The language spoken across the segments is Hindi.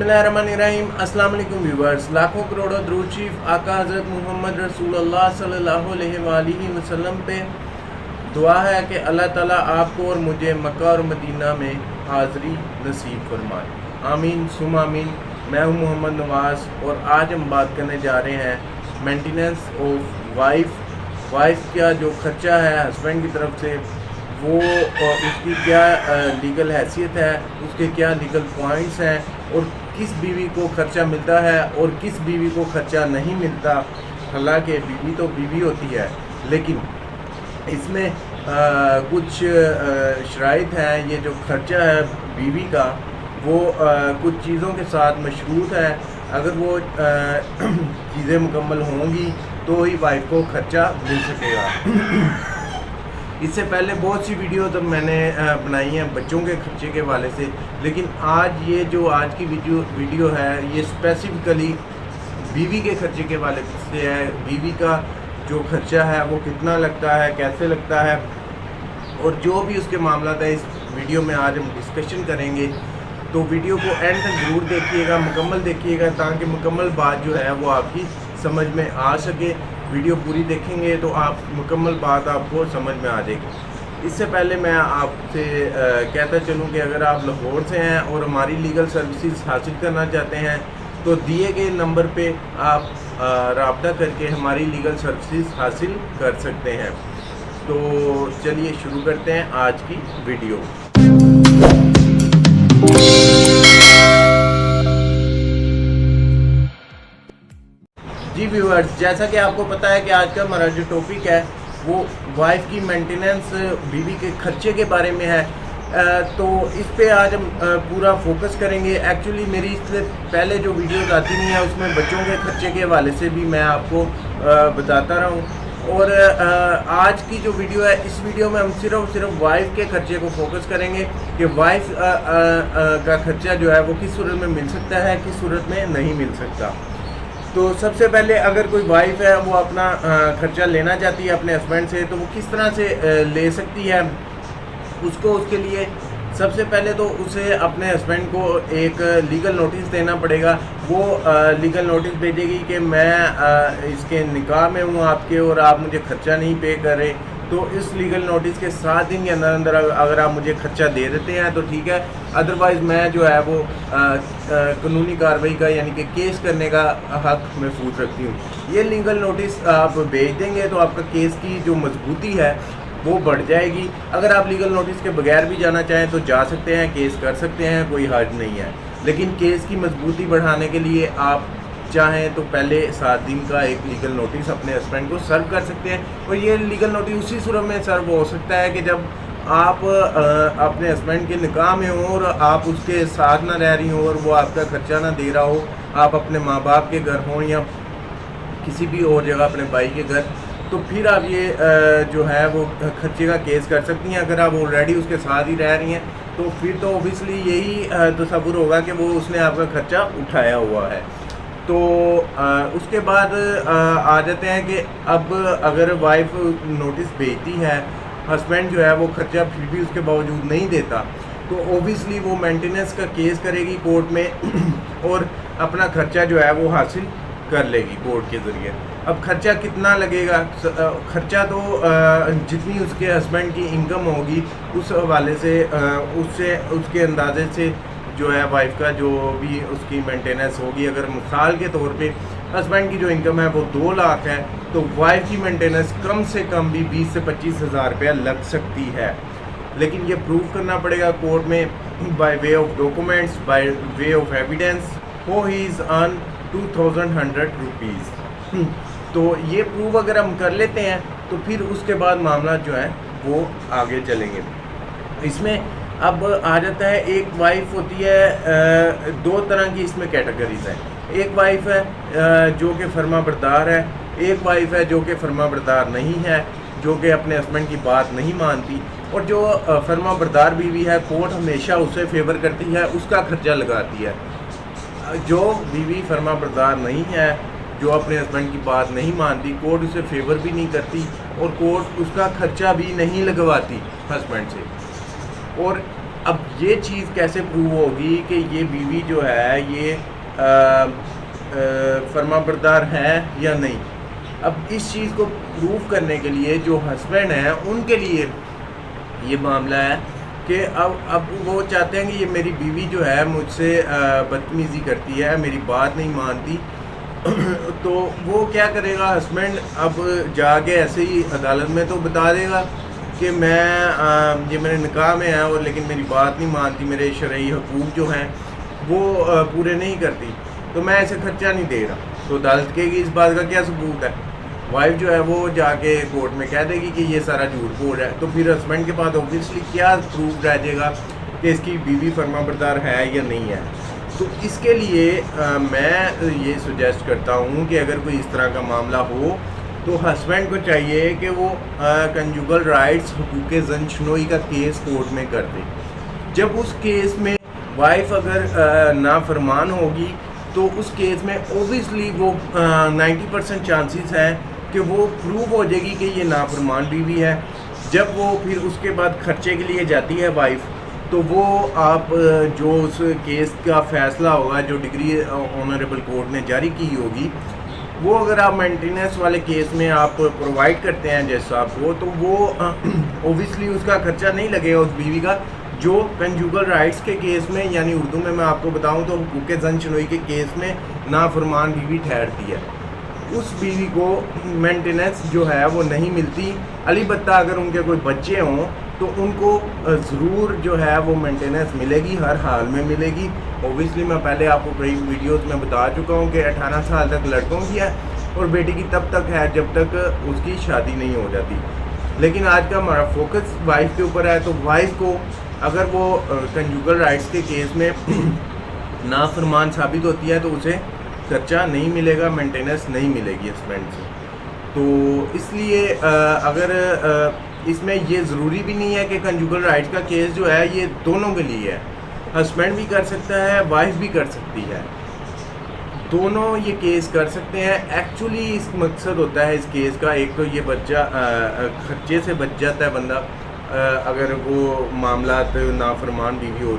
बिस्मिल्लाहिर्रहमानिर्रहीम। अस्सलाम वालेकुम व्यूअर्स। लाखों करोड़ों दुरूद शरीफ आका हज़रत मोहम्मद रसूलुल्लाह सल्लल्लाहु अलैहि वसल्लम पे दुआ है कि अल्लाह ताला आपको और मुझे मक्का और मदीना में हाज़री नसीब फरमाए। आमीन सुम आमीन। मैं हूं मोहम्मद नवाज़ और आज हम बात करने जा रहे हैं मेंटेनेंस ऑफ वाइफ का जो खर्चा है हस्बैंड की तरफ से, वो उसकी क्या लीगल हैसियत है, उसके क्या लीगल पॉइंट्स हैं और किस बीवी को खर्चा मिलता है और किस बीवी को खर्चा नहीं मिलता। हालांकि बीवी तो बीवी होती है, लेकिन इसमें कुछ शराइत हैं। ये जो खर्चा है बीवी का वो कुछ चीज़ों के साथ मशरूत है। अगर वो चीज़ें मुकम्मल होंगी तो ही वाइफ को खर्चा मिल सकेगा। इससे पहले बहुत सी वीडियो तो मैंने बनाई हैं बच्चों के खर्चे के हवाले से, लेकिन आज की वीडियो है ये स्पेसिफिकली बीवी के खर्चे के हवाले से है। बीवी का जो खर्चा है वो कितना लगता है, कैसे लगता है और जो भी उसके मामला है इस वीडियो में आज हम डिस्कशन करेंगे। तो वीडियो को एंड तक ज़रूर देखिएगा, मुकम्मल देखिएगा, ताकि मुकम्मल बात जो है वो आपकी समझ में आ सके। वीडियो पूरी देखेंगे तो आप मुकम्मल बात आपको समझ में आ जाएगी। इससे पहले मैं आपसे कहता चलूं कि अगर आप लाहौर से हैं और हमारी लीगल सर्विसेज हासिल करना चाहते हैं तो दिए गए नंबर पे आप राब्ता करके हमारी लीगल सर्विसेज हासिल कर सकते हैं। तो चलिए शुरू करते हैं आज की वीडियो। जी व्यूअर्स, जैसा कि आपको पता है कि आज का हमारा जो टॉपिक है वो वाइफ की मेंटेनेंस, बीवी के खर्चे के बारे में है। तो इस पे आज हम पूरा फोकस करेंगे। एक्चुअली मेरी इससे पहले जो वीडियोस आती नहीं है उसमें बच्चों के खर्चे के हवाले से भी मैं आपको बताता रहा हूँ। और आज की जो वीडियो है, इस वीडियो में हम सिर्फ वाइफ के खर्चे को फोकस करेंगे कि वाइफ का खर्चा जो है वो किस सूरत में मिल सकता है, किस सूरत में नहीं मिल सकता। तो सबसे पहले अगर कोई वाइफ है वो अपना खर्चा लेना चाहती है अपने हस्बैंड से, तो वो किस तरह से ले सकती है। उसके लिए सबसे पहले तो उसे अपने हस्बैंड को एक लीगल नोटिस देना पड़ेगा। वो लीगल नोटिस भेजेगी कि मैं इसके निकाह में हूँ आपके और आप मुझे खर्चा नहीं पे कर रहे। तो इस लीगल नोटिस के 7 दिन के अंदर अगर आप मुझे खर्चा दे देते हैं तो ठीक है, अदरवाइज़ मैं जो है वो कानूनी कार्रवाई का यानी कि केस करने का हक महफूज रखती हूँ। ये लीगल नोटिस आप भेज देंगे तो आपका केस की जो मजबूती है वो बढ़ जाएगी। अगर आप लीगल नोटिस के बगैर भी जाना चाहें तो जा सकते हैं, केस कर सकते हैं, कोई हर्ज नहीं है। लेकिन केस की मजबूती बढ़ाने के लिए आप चाहें तो पहले 7 दिन का एक लीगल नोटिस अपने हस्बैंड को सर्व कर सकते हैं। और ये लीगल नोटिस उसी सूरत में सर्व हो सकता है कि जब आप अपने हस्बैंड के निकाह में हो और आप उसके साथ ना रह रही हो और वो आपका खर्चा ना दे रहा हो, आप अपने माँ बाप के घर हों या किसी भी और जगह अपने भाई के घर, तो फिर आप ये जो है वो खर्चे का केस कर सकती हैं। अगर आप ऑलरेडी उसके साथ ही रह रही हैं तो फिर तो ओबियसली यही तसव्वुर होगा कि वो उसने आपका खर्चा उठाया हुआ है। तो उसके बाद आ जाते हैं कि अब अगर वाइफ नोटिस भेजती है, हस्बैंड जो है वो खर्चा फिर भी उसके बावजूद नहीं देता, तो ओबियसली वो मेंटेनेंस का केस करेगी कोर्ट में और अपना खर्चा जो है वो हासिल कर लेगी कोर्ट के ज़रिए। अब खर्चा कितना लगेगा? खर्चा तो जितनी उसके हस्बैंड की इनकम होगी उस हवाले से उसके अंदाजे से जो है वाइफ का जो भी उसकी मेंटेनेंस होगी। अगर मिसाल के तौर पे हस्बैंड की जो इनकम है वो 2 लाख है तो वाइफ की मेंटेनेंस कम से कम भी 20 से 25 हज़ार रुपया लग सकती है। लेकिन ये प्रूव करना पड़ेगा कोर्ट में by way of documents, by way of evidence. हो ही इज़ अर्न 2100 रुपीज़। तो ये प्रूव अगर हम कर लेते हैं तो फिर उसके बाद मामला जो है वो आगे चलेंगे। इसमें अब आ जाता है, एक वाइफ होती है 2 तरह की इसमें कैटेगरीज हैं। एक वाइफ है जो कि फर्मा बरदार है, एक वाइफ है जो कि फर्मा बरदार नहीं है, जो कि अपने हस्बैंड की बात नहीं मानती। और जो फर्मा बरदार बीवी है, कोर्ट हमेशा उसे फेवर करती है, उसका खर्चा लगाती है। जो बीवी फर्मा बरदार नहीं है, जो अपने हस्बैंड की बात नहीं मानती, कोर्ट उसे फेवर भी नहीं करती और कोर्ट उसका खर्चा भी नहीं लगवाती हस्बैंड से। और अब ये चीज़ कैसे प्रूव होगी कि ये बीवी जो है ये फर्माबरदार है या नहीं। अब इस चीज़ को प्रूव करने के लिए जो हस्बैंड हैं उनके लिए ये मामला है कि अब वो चाहते हैं कि ये मेरी बीवी जो है मुझसे बदतमीज़ी करती है, मेरी बात नहीं मानती। तो वो क्या करेगा हस्बैंड, अब जाके ऐसे ही अदालत में तो बता देगा कि मैं ये मेरे निकाह में है और लेकिन मेरी बात नहीं मानती, मेरे शरई हकूक़ जो हैं वो पूरे नहीं करती, तो मैं ऐसे खर्चा नहीं दे रहा। तो अदालत कहेगी इस बात का क्या सबूत है। वाइफ जो है वो जाके कोर्ट में कह देगी कि ये सारा झूठ बोल रहा है। तो फिर हस्बैंड के पास ऑब्वियसली क्या प्रूफ रह जाएगा कि इसकी बीवी फर्माबरदार है या नहीं है। तो इसके लिए मैं ये सुजेस्ट करता हूँ कि अगर कोई इस तरह का मामला हो तो हस्बैंड को चाहिए कि वो कंजुगल राइट्स हुकूक ज़नशनोई का केस कोर्ट में कर दे। जब उस केस में वाइफ अगर नाफरमान होगी तो उस केस में ओबियसली वो 90% चांसेस हैं कि वो प्रूव हो जाएगी कि ये नाफरमान बीवी है। जब वो फिर उसके बाद खर्चे के लिए जाती है वाइफ, तो वो आप जो उस केस का फ़ैसला होगा, जो डिग्री ऑनरेबल कोर्ट ने जारी की होगी, वो अगर आप मेंटेनेंस वाले केस में आप प्रोवाइड करते हैं जज साहब को, तो वो ओबियसली उसका खर्चा नहीं लगेगा उस बीवी का जो कंजुगल राइट्स के केस में, यानी उर्दू में मैं आपको बताऊं तो हुकूक ज़नशनोई के केस में नाफरमान बीवी ठहरती है। उस बीवी को मेंटेनेंस जो है वो नहीं मिलती। अलबत्ता अगर उनके कोई बच्चे हों तो उनको ज़रूर जो है वो मेंटेनेंस मिलेगी, हर हाल में मिलेगी। ओबियसली मैं पहले आपको कई वीडियोस में बता चुका हूँ कि 18 साल तक लड़कों की है और बेटी की तब तक है जब तक उसकी शादी नहीं हो जाती। लेकिन आज का हमारा फोकस वाइफ के ऊपर है, तो वाइफ को अगर वो कंजुगल राइट्स के केस में नाफरमान साबित होती है तो उसे खर्चा नहीं मिलेगा, मेंटेनेंस नहीं मिलेगी हस्बैंड से। तो इसलिए अगर इसमें ये ज़रूरी भी नहीं है कि कंजुगल राइट्स का केस जो है ये दोनों के लिए है, हस्बैंड भी कर सकता है, वाइफ भी कर सकती है, दोनों ये केस कर सकते हैं। एक्चुअली इस मकसद होता है इस केस का, एक तो ये बच्चा खर्चे से बच जाता है बंदा अगर वो मामला नाफरमान बीवी हो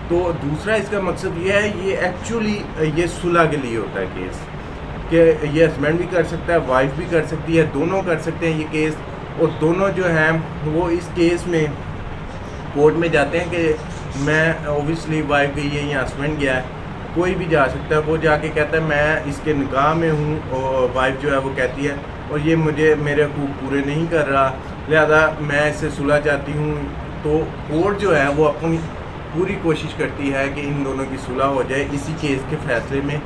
तो दूसरा इसका मकसद ये है, ये एक्चुअली ये सुलह के लिए होता है केस, कि ये हस्बैंड भी कर सकता है, वाइफ भी कर सकती है, दोनों कर सकते हैं ये केस। और दोनों जो हैं वो इस केस में कोर्ट में जाते हैं कि मैं ओबियसली वाइफ गई है या हस्बैंड गया है, कोई भी जा सकता है। वो जाके कहता है मैं इसके निकाह में हूँ और वाइफ जो है वो कहती है और ये मुझे मेरे हकूक़ पूरे नहीं कर रहा, लिहाजा मैं इससे सुलह चाहती हूँ। तो कोर्ट जो है वो अपनी पूरी कोशिश करती है कि इन दोनों की सुलह हो जाए इसी केस के फ़ैसले में,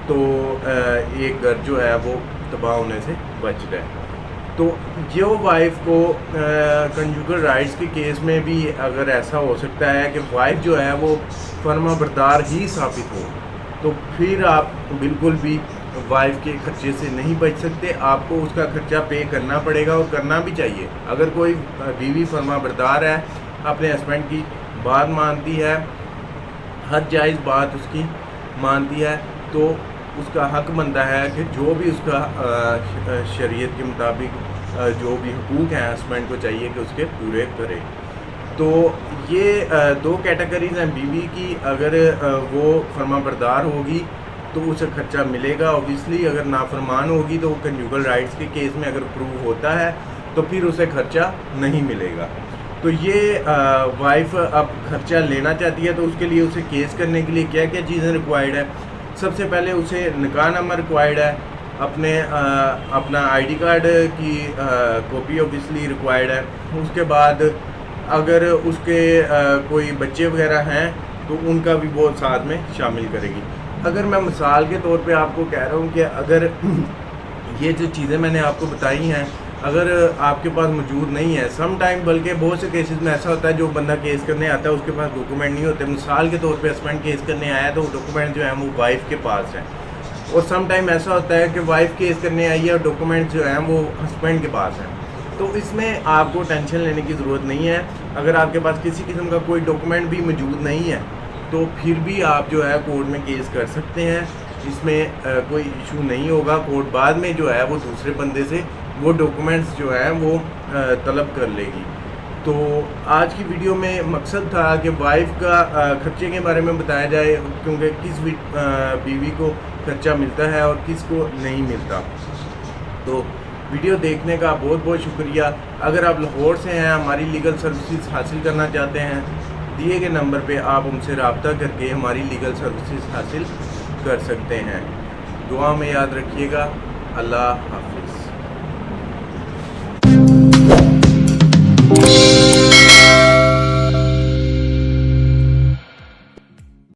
तो एक घर जो है वो तबाह होने से बच जाए। तो जो वाइफ को कंजुगल राइट्स के केस में भी अगर ऐसा हो सकता है कि वाइफ जो है वो फर्माबरदार ही साबित हो, तो फिर आप बिल्कुल भी वाइफ के खर्चे से नहीं बच सकते, आपको उसका खर्चा पे करना पड़ेगा और करना भी चाहिए। अगर कोई बीवी फर्माबरदार है, अपने हस्बैंड की बात मानती है, हर जायज़ बात उसकी मानती है, तो उसका हक बनता है कि जो भी उसका शरीयत के मुताबिक जो भी हुकूक हैं हस्बैंड को चाहिए कि उसके पूरे करे। तो ये दो कैटेगरीज़ हैं बीवी की। अगर वो फर्माबरदार होगी तो उसे खर्चा मिलेगा ऑब्वियसली, अगर नाफरमान होगी तो कंजुगल राइट्स के केस में अगर प्रूव होता है तो फिर उसे खर्चा नहीं मिलेगा। तो ये वाइफ अब खर्चा लेना चाहती है तो उसके लिए उसे केस करने के लिए क्या क्या चीज़ें रिक्वायर्ड है। सबसे पहले उसे निकाहनामा रिक्वायर्ड है, अपना आईडी कार्ड की कॉपी ऑब्वियसली रिक्वायर्ड है। उसके बाद अगर उसके कोई बच्चे वगैरह हैं तो उनका भी वो साथ में शामिल करेगी। अगर मैं मिसाल के तौर पे आपको कह रहा हूँ कि अगर ये जो चीज़ें मैंने आपको बताई हैं अगर आपके पास मौजूद नहीं है, सम टाइम बल्कि बहुत से केसेस में ऐसा होता है जो बंदा केस करने आता है उसके पास डॉक्यूमेंट नहीं होते। मिसाल के तौर पे हस्बैंड केस करने आया तो डॉक्यूमेंट जो है वो वाइफ के पास हैं, और सम टाइम ऐसा होता है कि वाइफ केस करने आई है और डॉक्यूमेंट जो हैं वो हस्बैंड के पास हैं। तो इसमें आपको टेंशन लेने की ज़रूरत नहीं है। अगर आपके पास किसी किस्म का कोई डॉक्यूमेंट भी मौजूद नहीं है तो फिर भी आप जो है कोर्ट में केस कर सकते हैं, इसमें कोई इशू नहीं होगा। कोर्ट बाद में जो है वो दूसरे बंदे से वो डॉक्यूमेंट्स जो है वो तलब कर लेगी। तो आज की वीडियो में मकसद था कि वाइफ का खर्चे के बारे में बताया जाए, क्योंकि किस बीवी को खर्चा मिलता है और किस को नहीं मिलता। तो वीडियो देखने का बहुत बहुत शुक्रिया। अगर आप लाहौर से हैं, हमारी लीगल सर्विसेज हासिल करना चाहते हैं, दिए गए नंबर पे आप हमसे रब्ता करके हमारी लीगल सर्विसेज हासिल कर सकते हैं। दुआ में याद रखिएगा। अल्लाह हाफिज़।